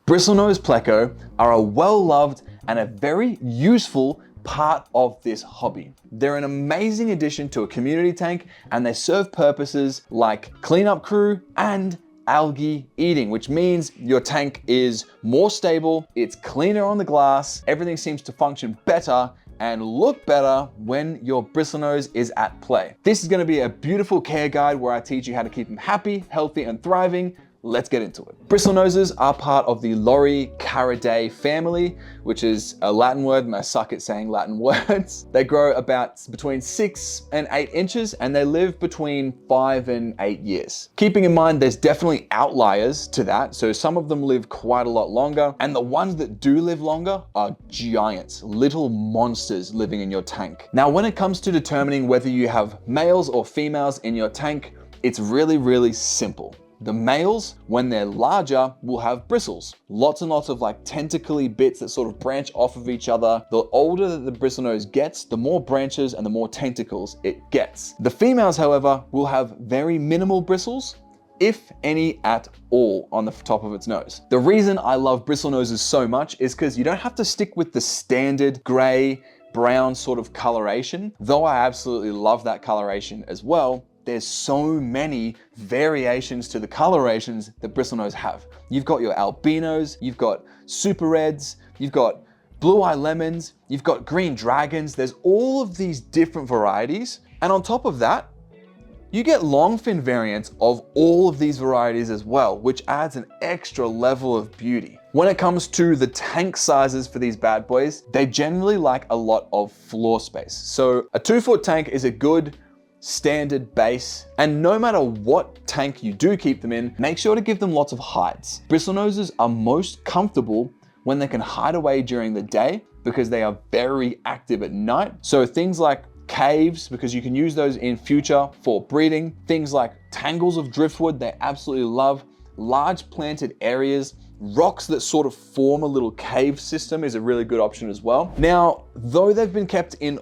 Bristlenose Pleco are a well-loved and a very useful part of this hobby. They're an amazing addition to a community tank, and they serve purposes like cleanup crew and algae eating, which means your tank is more stable, it's cleaner on the glass, everything seems to function better and look better when your Bristlenose is at play. This is going to be a beautiful care guide where I teach you how to keep them happy, healthy, and thriving. Let's get into it. Bristlenoses are part of the Loricariidae family, which is a Latin word, and I suck at saying Latin words. They grow about between 6 and 8 inches, and they live between 5 and 8 years. Keeping in mind, there's definitely outliers to that. So some of them live quite a lot longer, and the ones that do live longer are giants, little monsters living in your tank. Now, when it comes to determining whether you have males or females in your tank, it's really simple. The males, when they're larger, will have bristles. Lots and lots of like tentacly bits that sort of branch off of each other. The older that the Bristlenose gets, the more branches and the more tentacles it gets. The females, however, will have very minimal bristles, if any at all, on the top of its nose. The reason I love Bristlenoses so much is because you don't have to stick with the standard gray, brown sort of coloration. Though I absolutely love that coloration as well, there's so many variations to the colorations that Bristlenose have. You've got your albinos, you've got super reds, you've got blue eye lemons, you've got green dragons. There's all of these different varieties. And on top of that, you get long fin variants of all of these varieties as well, which adds an extra level of beauty. When it comes to the tank sizes for these bad boys, they generally like a lot of floor space. So a 2-foot tank is a good standard base, and no matter what tank you do keep them in, make sure to give them lots of hides. Bristlenoses are most comfortable when they can hide away during the day because they are very active at night. So things like caves, because you can use those in future for breeding. Things like tangles of driftwood, they absolutely love. Large planted areas, rocks that sort of form a little cave system is a really good option as well. Now, though they've been kept in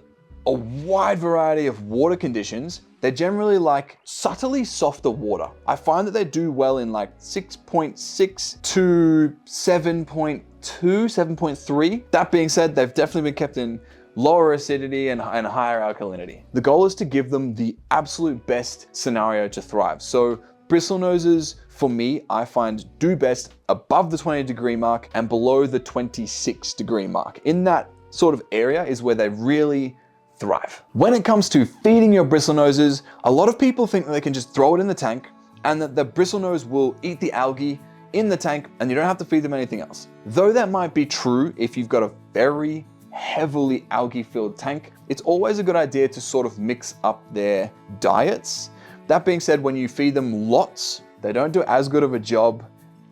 a wide variety of water conditions, they generally like subtly softer water. I find that they do well in like 6.6 to 7.2, 7.3. That being said, they've definitely been kept in lower acidity and higher alkalinity. The goal is to give them the absolute best scenario to thrive. So Bristlenoses, for me, I find do best above the 20-degree mark and below the 26-degree mark. In that sort of area is where they really thrive. When it comes to feeding your Bristlenoses, a lot of people think that they can just throw it in the tank and that the Bristlenose will eat the algae in the tank and you don't have to feed them anything else. Though that might be true if you've got a very heavily algae-filled tank, it's always a good idea to sort of mix up their diets. That being said, when you feed them lots, they don't do as good of a job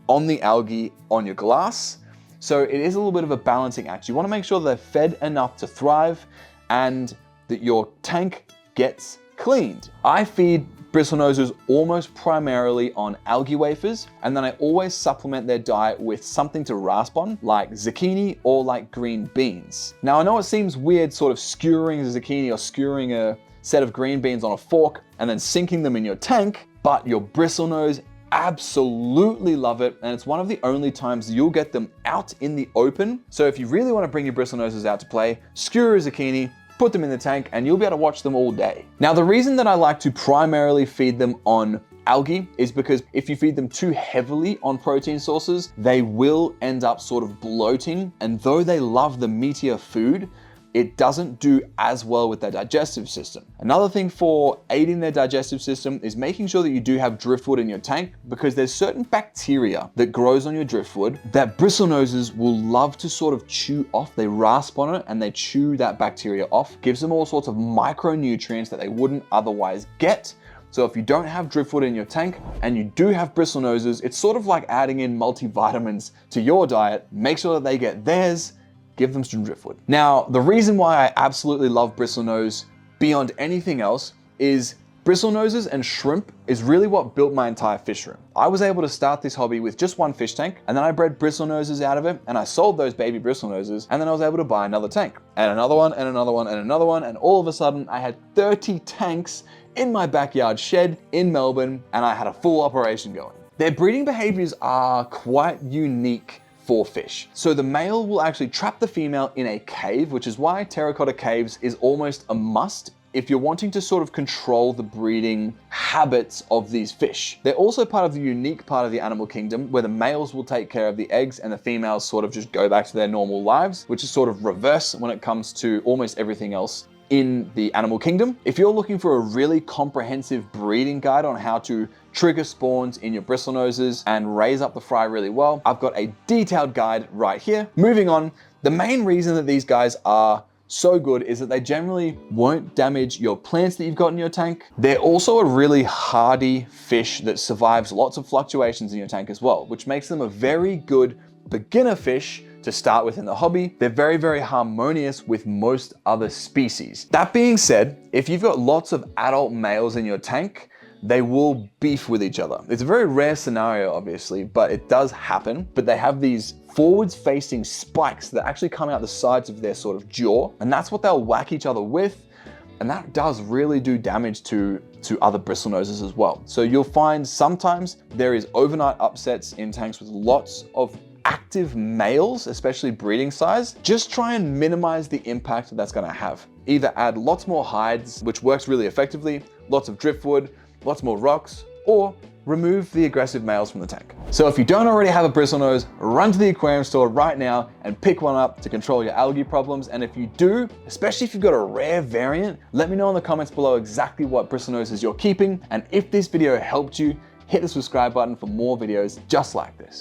on the algae on your glass. So it is a little bit of a balancing act. You want to make sure they're fed enough to thrive and that your tank gets cleaned. I feed Bristlenoses almost primarily on algae wafers, and then I always supplement their diet with something to rasp on, like zucchini or like green beans. Now, I know it seems weird sort of skewering a zucchini or skewering a set of green beans on a fork and then sinking them in your tank, but your Bristlenose absolutely love it, and it's one of the only times you'll get them out in the open. So if you really want to bring your Bristlenoses out to play, skewer a zucchini, put them in the tank, and you'll be able to watch them all day. Now, the reason that I like to primarily feed them on algae is because if you feed them too heavily on protein sources, they will end up sort of bloating, and though they love the meatier food, it doesn't do as well with their digestive system. Another thing for aiding their digestive system is making sure that you do have driftwood in your tank, because there's certain bacteria that grows on your driftwood that Bristlenoses will love to sort of chew off. They rasp on it and they chew that bacteria off. Gives them all sorts of micronutrients that they wouldn't otherwise get. So if you don't have driftwood in your tank and you do have Bristlenoses, it's sort of like adding in multivitamins to your diet. Make sure that they get theirs. Give them some driftwood. Now, the reason why I absolutely love Bristlenose beyond anything else is Bristlenoses and shrimp is really what built my entire fish room. I was able to start this hobby with just one fish tank, and then I bred Bristlenoses out of it, and I sold those baby Bristlenoses, and then I was able to buy another tank, and another one, and another one, and another one, and all of a sudden I had 30 tanks in my backyard shed in Melbourne, and I had a full operation going. Their breeding behaviors are quite unique for fish. So the male will actually trap the female in a cave, which is why terracotta caves is almost a must if you're wanting to sort of control the breeding habits of these fish. They're also part of the unique part of the animal kingdom where the males will take care of the eggs and the females sort of just go back to their normal lives, which is sort of reverse when it comes to almost everything else in the animal kingdom. If you're looking for a really comprehensive breeding guide on how to trigger spawns in your Bristlenoses and raise up the fry really well, I've got a detailed guide right here. Moving on, the main reason that these guys are so good is that they generally won't damage your plants that you've got in your tank. They're also a really hardy fish that survives lots of fluctuations in your tank as well, which makes them a very good beginner fish to start with in the hobby. They're very, very harmonious with most other species. That being said, if you've got lots of adult males in your tank, they will beef with each other. It's a very rare scenario, obviously, but it does happen. But they have these forwards facing spikes that actually come out the sides of their sort of jaw, and that's what they'll whack each other with. And that does really do damage to other Bristlenoses as well. So you'll find sometimes there is overnight upsets in tanks with lots of active males, especially breeding size. Just try and minimize the impact that's gonna have. Either add lots more hides, which works really effectively, lots of driftwood, lots more rocks, or remove the aggressive males from the tank. So if you don't already have a Bristlenose, run to the aquarium store right now and pick one up to control your algae problems. And if you do, especially if you've got a rare variant, let me know in the comments below exactly what Bristlenoses you're keeping. And if this video helped you, hit the subscribe button for more videos just like this.